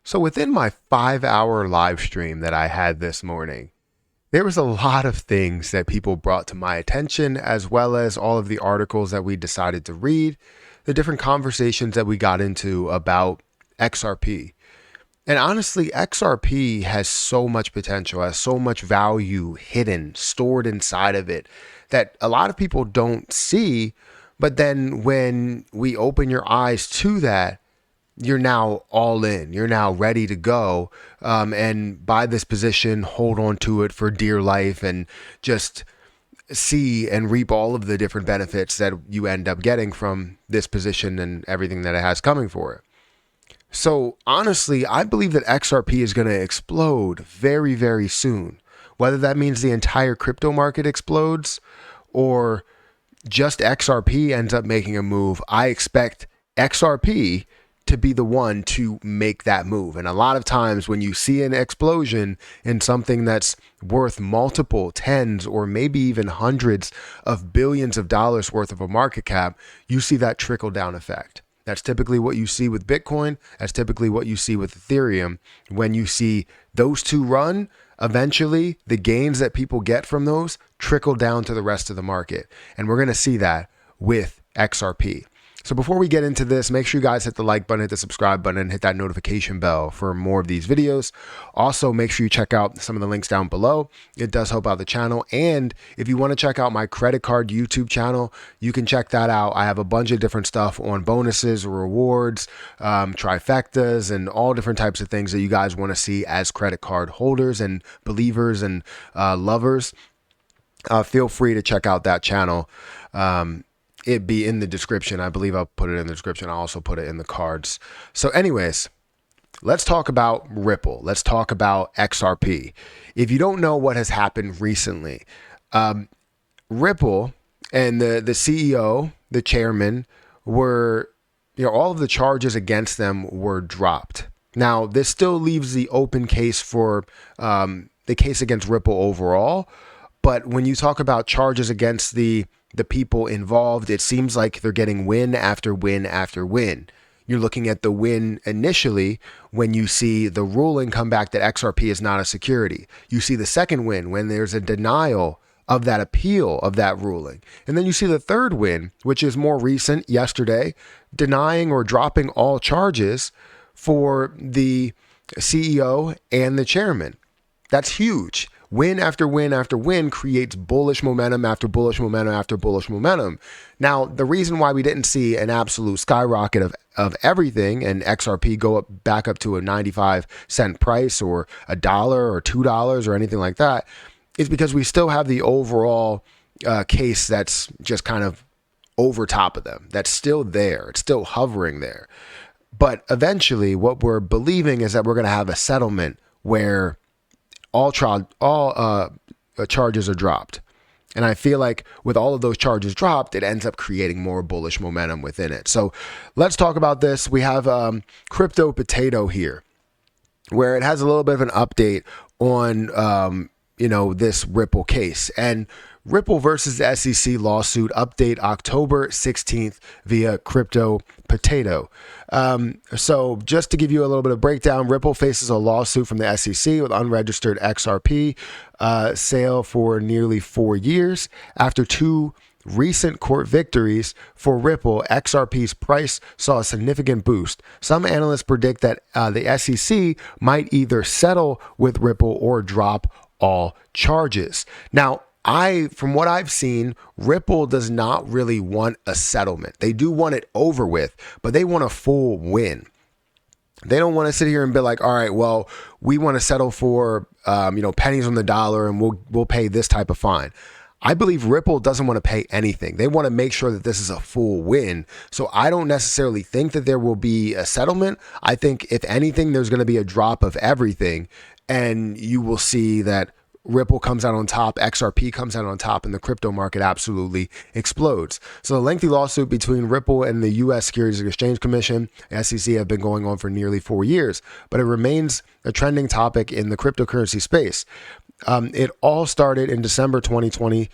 So within my 5-hour live stream that I had this morning, there was a lot of things that people brought to my attention, as well as all of the articles that we decided to read, the different conversations that we got into about XRP. And honestly, XRP has so much potential, has so much value hidden, stored inside of it that a lot of people don't see. But then when we open your eyes to that, you're now all in. You're now ready to go and buy this position, hold on to it for dear life, and just see and reap all of the different benefits that you end up getting from this position and everything that it has coming for it. So honestly, I believe that XRP is going to explode very, very soon. Whether that means the entire crypto market explodes or just XRP ends up making a move, I expect XRP to be the one to make that move. And a lot of times when you see an explosion in something that's worth multiple tens or maybe even hundreds of billions of dollars worth of a market cap, you see that trickle down effect. That's typically what you see with Bitcoin. That's typically what you see with Ethereum. When you see those two run, eventually the gains that people get from those trickle down to the rest of the market. And we're going to see that with XRP. So before we get into this, make sure you guys hit the like button, hit the subscribe button, and hit that notification bell for more of these videos. Also, make sure you check out some of the links down below. It does help out the channel. And if you want to check out my credit card YouTube channel, you can check that out. I have a bunch of different stuff on bonuses, rewards, trifectas, and all different types of things that you guys want to see as credit card holders and believers and lovers. Feel free to check out that channel. It be in the description. I believe I'll put it in the description. I'll also put it in the cards. So anyways, let's talk about Ripple. Let's talk about XRP. If you don't know what has happened recently, Ripple and the CEO, the chairman, were, all of the charges against them were dropped. Now, this still leaves the open case for the case against Ripple overall. But when you talk about charges against the people involved, it seems like they're getting win after win after win. You're looking at the win initially when you see the ruling come back that XRP is not a security. You see the second win when there's a denial of that appeal of that ruling. And then you see the third win, which is more recent, yesterday, denying or dropping all charges for the CEO and the chairman. That's huge. Win after win after win creates bullish momentum after bullish momentum after bullish momentum. Now, the reason why we didn't see an absolute skyrocket of everything and XRP go back up to a 95-cent price or $1 or $2 or anything like that is because we still have the overall case that's just kind of over top of them. That's still there. It's still hovering there. But eventually what we're believing is that we're going to have a settlement where all charges are dropped. And I feel like with all of those charges dropped, it ends up creating more bullish momentum within it. So let's talk about this. We have Crypto Potato here, where it has a little bit of an update on, this Ripple case. And Ripple versus the SEC lawsuit update October 16th via Crypto Potato. So just to give you a little bit of breakdown, Ripple faces a lawsuit from the SEC with unregistered XRP sale for nearly 4 years. After two recent court victories for Ripple, XRP's price saw a significant boost. Some analysts predict that the SEC might either settle with Ripple or drop all charges. Now, from what I've seen, Ripple does not really want a settlement. They do want it over with, but they want a full win. They don't want to sit here and be like, all right, well, we want to settle for, pennies on the dollar and we'll pay this type of fine. I believe Ripple doesn't want to pay anything. They want to make sure that this is a full win. So I don't necessarily think that there will be a settlement. I think if anything, there's going to be a drop of everything and you will see that Ripple comes out on top, XRP comes out on top, and the crypto market absolutely explodes. So the lengthy lawsuit between Ripple and the U.S. Securities and Exchange Commission, SEC, have been going on for nearly 4 years, but it remains a trending topic in the cryptocurrency space. It all started in December 2020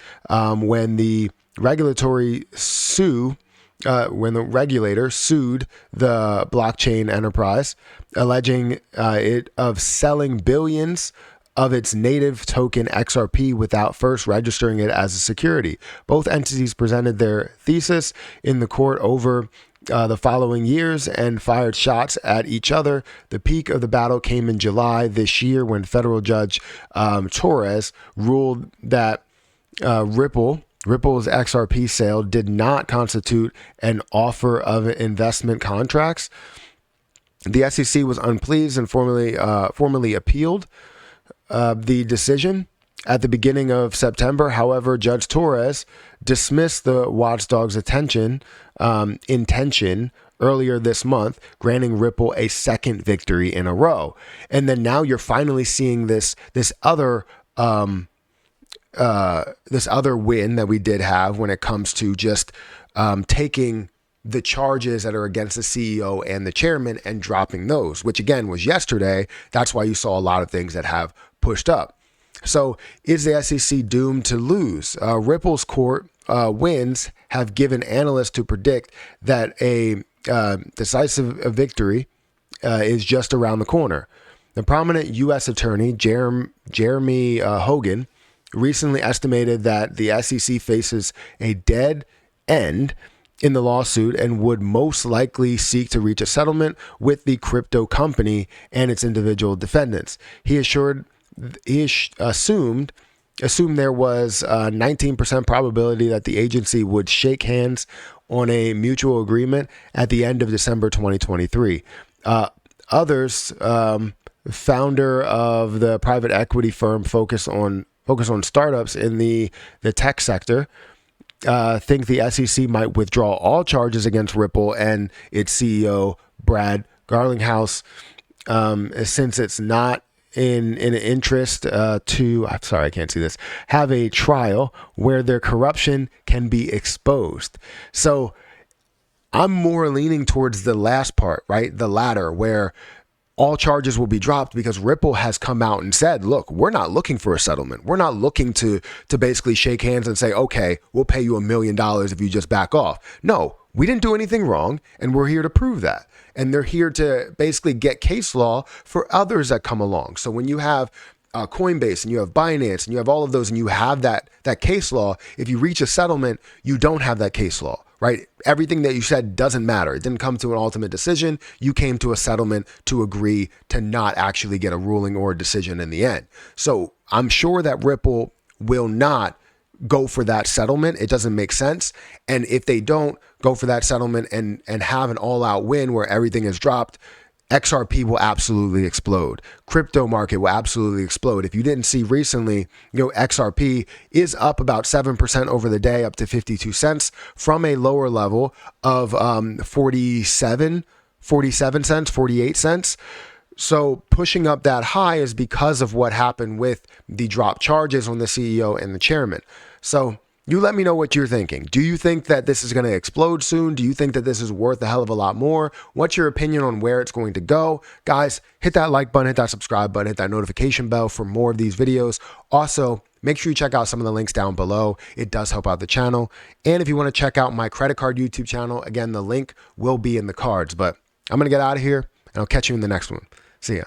when the regulatory sue when the regulator sued the blockchain enterprise, alleging it of selling billions of its native token XRP without first registering it as a security. Both entities presented their thesis in the court over the following years and fired shots at each other. The peak of the battle came in July this year when federal judge Torres ruled that Ripple's XRP sale did not constitute an offer of investment contracts. The SEC was unpleased and formally appealed the decision at the beginning of September. However, Judge Torres dismissed the watchdog's intention earlier this month, granting Ripple a second victory in a row. And then now you're finally seeing this other win that we did have when it comes to just taking the charges that are against the CEO and the chairman and dropping those, which again was yesterday. That's why you saw a lot of things that have pushed up. So is the SEC doomed to lose? Ripple's court wins have given analysts to predict that a decisive victory is just around the corner. The prominent U.S. attorney, Jeremy Hogan, recently estimated that the SEC faces a dead end in the lawsuit and would most likely seek to reach a settlement with the crypto company and its individual defendants. He assumed there was a 19% probability that the agency would shake hands on a mutual agreement at the end of December 2023. Others, founder of the private equity firm focus on startups in the tech sector, think the SEC might withdraw all charges against Ripple and its CEO, Brad Garlinghouse, since it's not in an interest have a trial where their corruption can be exposed. So I'm more leaning towards the last part, right? The latter, where all charges will be dropped because Ripple has come out and said, look, we're not looking for a settlement. We're not looking to basically shake hands and say, okay, we'll pay you $1 million if you just back off. No, we didn't do anything wrong, and we're here to prove that. And they're here to basically get case law for others that come along. So when you have Coinbase and you have Binance and you have all of those and you have that case law, if you reach a settlement, you don't have that case law, right? Everything that you said doesn't matter. It didn't come to an ultimate decision. You came to a settlement to agree to not actually get a ruling or a decision in the end. So I'm sure that Ripple will not go for that settlement. It doesn't make sense. And if they don't go for that settlement and have an all-out win where everything is dropped, XRP will absolutely explode. Crypto market will absolutely explode. If you didn't see recently, XRP is up about 7% over the day, up to 52 cents from a lower level of 47 cents, 48 cents. So pushing up that high is because of what happened with the drop charges on the CEO and the chairman. So you let me know what you're thinking. Do you think that this is going to explode soon? Do you think that this is worth a hell of a lot more? What's your opinion on where it's going to go? Guys, hit that like button, hit that subscribe button, hit that notification bell for more of these videos. Also, make sure you check out some of the links down below. It does help out the channel. And if you want to check out my credit card YouTube channel, again, the link will be in the cards. But I'm going to get out of here, and I'll catch you in the next one. See ya.